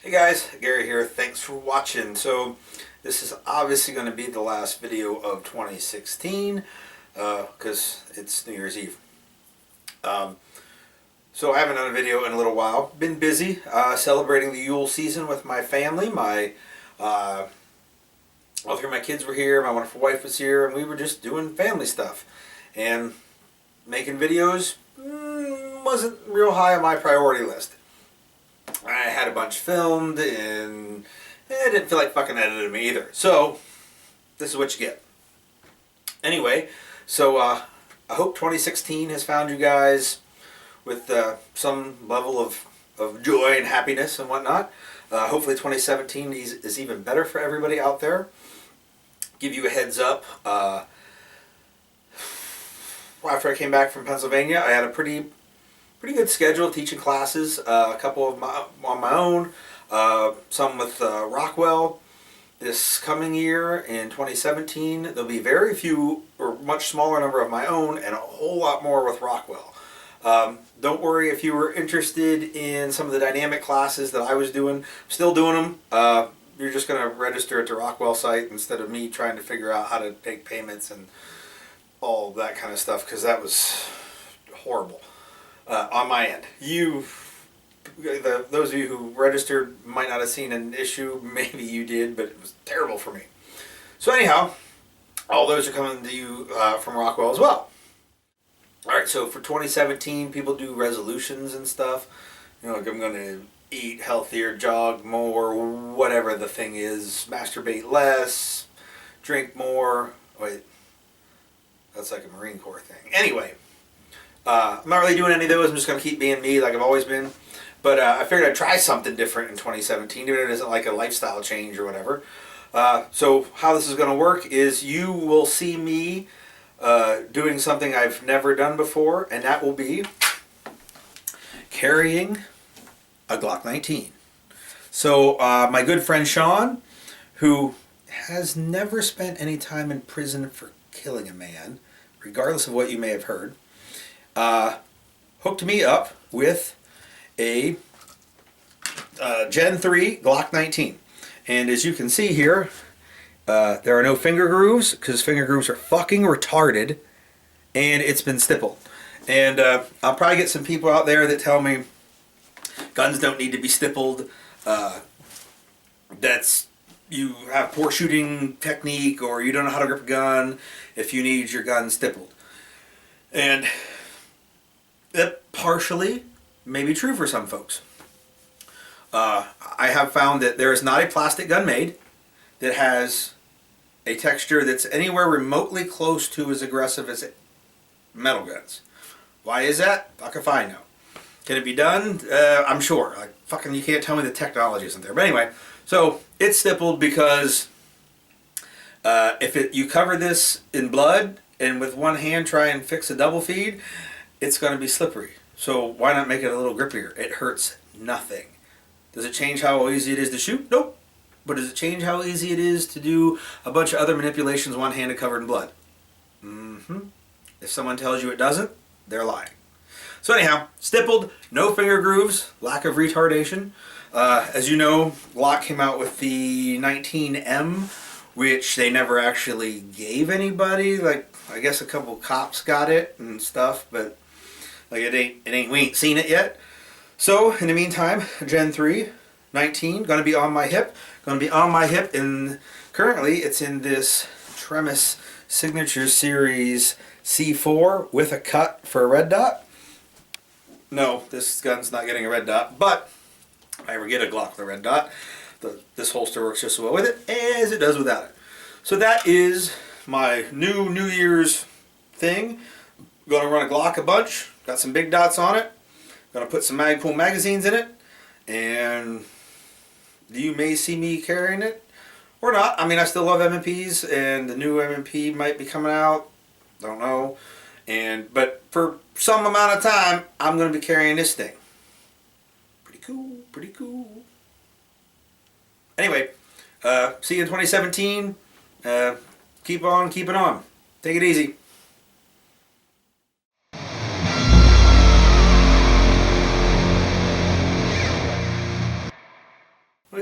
Hey guys, Gary here. Thanks for watching. So this is obviously going to be the last video of 2016 because it's New Year's Eve. So I haven't done a video in a little while. Been busy celebrating the Yule season with my family. All three of my kids were here. My wonderful wife was here, and we were just doing family stuff. And making videos wasn't real high on my priority list. I had a bunch filmed and I didn't feel like fucking editing them either. So this is what you get. Anyway, so I hope 2016 has found you guys with some level of joy and happiness and whatnot. Hopefully 2017 is even better for everybody out there. Give you a heads up. After I came back from Pennsylvania, I had a pretty good schedule, teaching classes, a couple of on my own, some with Rockwell. This coming year in 2017, there'll be very few or much smaller number of my own and a whole lot more with Rockwell. Don't worry if you were interested in some of the dynamic classes that I was doing. I'm still doing them. You're just going to register at the Rockwell site instead of me trying to figure out how to take payments and all that kind of stuff, because that was horrible. On my end, those of you who registered might not have seen an issue. Maybe you did, but it was terrible for me. So anyhow, all those are coming to you from Rockwell as well. All right, so for 2017, people do resolutions and stuff. You know, like I'm going to eat healthier, jog more, whatever the thing is, masturbate less, drink more. Wait, that's like a Marine Corps thing. Anyway. I'm not really doing any of those. I'm just going to keep being me like I've always been. But I figured I'd try something different in 2017, even if it isn't like a lifestyle change or whatever. So how this is going to work is you will see me doing something I've never done before, and that will be carrying a Glock 19. So my good friend Sean, who has never spent any time in prison for killing a man, regardless of what you may have heard, hooked me up with a Gen 3 Glock 19. And as you can see here, there are no finger grooves, because finger grooves are fucking retarded, and it's been stippled. And I'll probably get some people out there that tell me guns don't need to be stippled, that's you have poor shooting technique, or you don't know how to grip a gun if you need your gun stippled. And that partially may be true for some folks. I have found that there is not a plastic gun made that has a texture that's anywhere remotely close to as aggressive as metal guns. Why is that? Fuck if I know. Can it be done? I'm sure. Like, fucking, you can't tell me the technology isn't there. But anyway, so it's stippled because if you cover this in blood and with one hand try and fix a double feed, it's going to be slippery. So why not make it a little grippier? It hurts nothing. Does it change how easy it is to shoot? Nope. But does it change how easy it is to do a bunch of other manipulations one-handed covered in blood? If someone tells you it doesn't, they're lying. So anyhow, stippled, no finger grooves, lack of retardation. As you know, Glock came out with the 19M, which they never actually gave anybody. Like, I guess a couple cops got it and stuff, but like we ain't seen it yet. So in the meantime, Gen 3 19 gonna be on my hip. And currently it's in this Tremis Signature Series C4 with a cut for a red dot. No, this gun's not getting a red dot, but if I ever get a Glock with a red dot, this holster works just as well with it as it does without it. So that is my New Year's thing. Gonna run a Glock a bunch. Got some big dots on it. Gonna put some Magpul magazines in it, and you may see me carrying it or not. I mean, I still love M&Ps, and the new M&P might be coming out. Don't know. But for some amount of time, I'm gonna be carrying this thing. Pretty cool. Pretty cool. Anyway, see you in 2017. Keep on keeping on. Take it easy.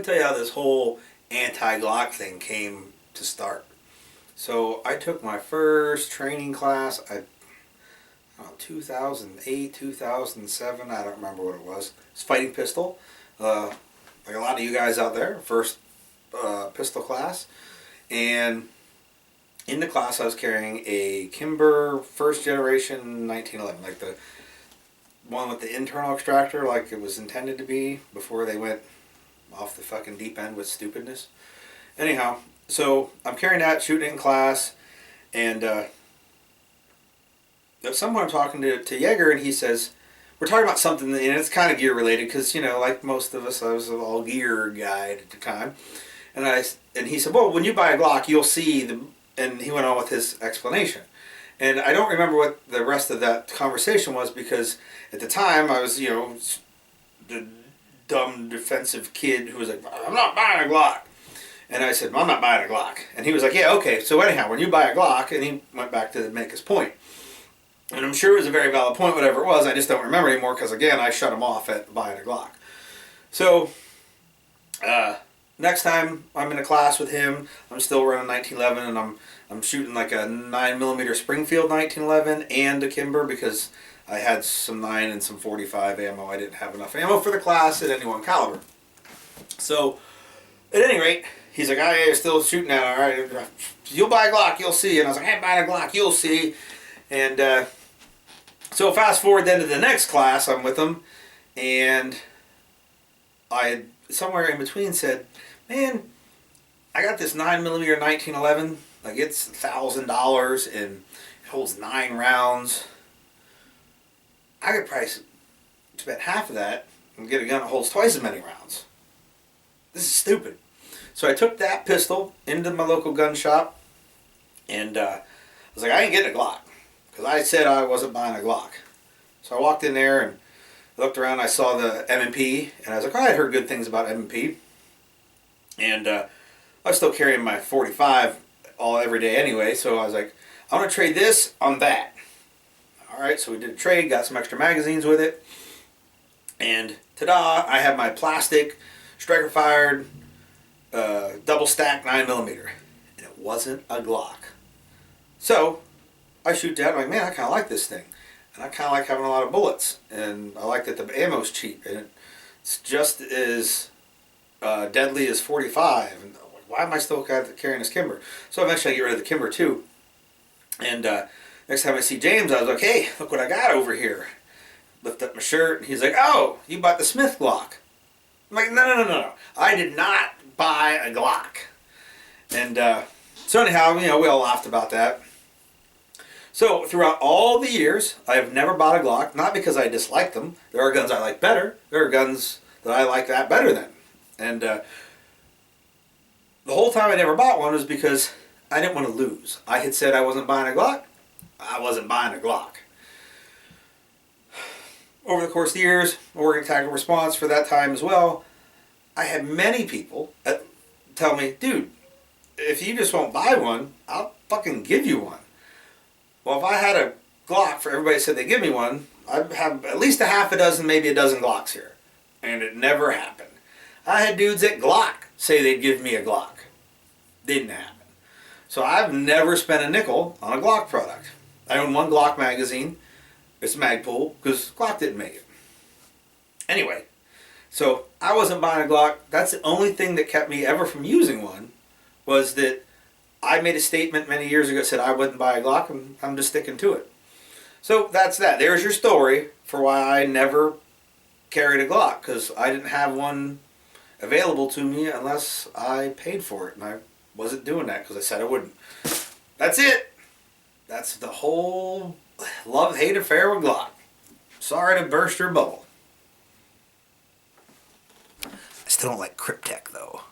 tell you how this whole anti-Glock thing came to start. So I took my first training class, I don't know, 2008, 2007, I don't remember what it was. It's fighting pistol. Like a lot of you guys out there, first pistol class. And in the class I was carrying a Kimber first generation 1911, like the one with the internal extractor like it was intended to be before they went off the fucking deep end with stupidness. Anyhow, so I'm carrying that, shooting it in class, and at some point I'm talking to Jaeger, and he says, we're talking about something, and it's kind of gear related, because, you know, like most of us, I was an all gear guy at the time. And he said, well, when you buy a Glock, you'll see the, and he went on with his explanation. And I don't remember what the rest of that conversation was, because at the time I was, you know, the dumb defensive kid who was like, I'm not buying a Glock. And I said, well, I'm not buying a Glock. And he was like, yeah, okay. So anyhow, when you buy a Glock, and he went back to make his point. And I'm sure it was a very valid point, whatever it was. I just don't remember anymore because, again, I shut him off at buying a Glock. So, next time I'm in a class with him, I'm still running 1911, and I'm shooting like a 9mm Springfield 1911 and a Kimber, because I had some 9 and some 45 ammo. I didn't have enough ammo for the class at any one caliber. So, at any rate, he's like, oh, yeah, you're still shooting at it, all right. You'll buy a Glock, you'll see. And I was like, hey, buy a Glock, you'll see. And so fast forward then to the next class, I'm with him, and I had somewhere in between said, man, I got this 9mm 1911, like it's $1,000 and it holds 9 rounds. I could probably spend half of that and get a gun that holds twice as many rounds. This is stupid. So I took that pistol into my local gun shop, and I was like, I ain't getting a Glock, because I said I wasn't buying a Glock. So I walked in there and looked around. I saw the M&P, and I was like, oh, I had heard good things about M&P. And I was still carrying my 45 every day anyway, so I was like, I want to trade this on that. Alright, so we did a trade, got some extra magazines with it, and ta-da, I have my plastic, striker-fired, double-stack 9mm, and it wasn't a Glock. So, I shoot that, I'm like, man, I kind of like this thing, and I kind of like having a lot of bullets, and I like that the ammo's cheap, and it's just as deadly as 45, and why am I still carrying this Kimber? So eventually I get rid of the Kimber too, and next time I see James, I was like, hey, look what I got over here. Lift up my shirt, and he's like, oh, you bought the Smith Glock. I'm like, no. I did not buy a Glock. And so anyhow, you know, we all laughed about that. So throughout all the years, I have never bought a Glock, not because I dislike them. There are guns I like better. There are guns that I like that better than. And the whole time I never bought one was because I didn't want to lose. I had said I wasn't buying a Glock. I wasn't buying a Glock. Over the course of the years, working tactical response for that time as well, I had many people tell me, dude, if you just won't buy one, I'll fucking give you one. Well, if I had a Glock for everybody said they give me one, I'd have at least a half a dozen, maybe a dozen Glocks here. And it never happened. I had dudes at Glock say they'd give me a Glock. Didn't happen. So I've never spent a nickel on a Glock product. I own one Glock magazine. It's Magpul, because Glock didn't make it. Anyway, so I wasn't buying a Glock. That's the only thing that kept me ever from using one, was that I made a statement many years ago that said I wouldn't buy a Glock, and I'm just sticking to it. So that's that. There's your story for why I never carried a Glock, because I didn't have one available to me unless I paid for it, and I wasn't doing that because I said I wouldn't. That's it. That's the whole love-hate affair with Glock. Sorry to burst your bubble. I still don't like Cryptek though.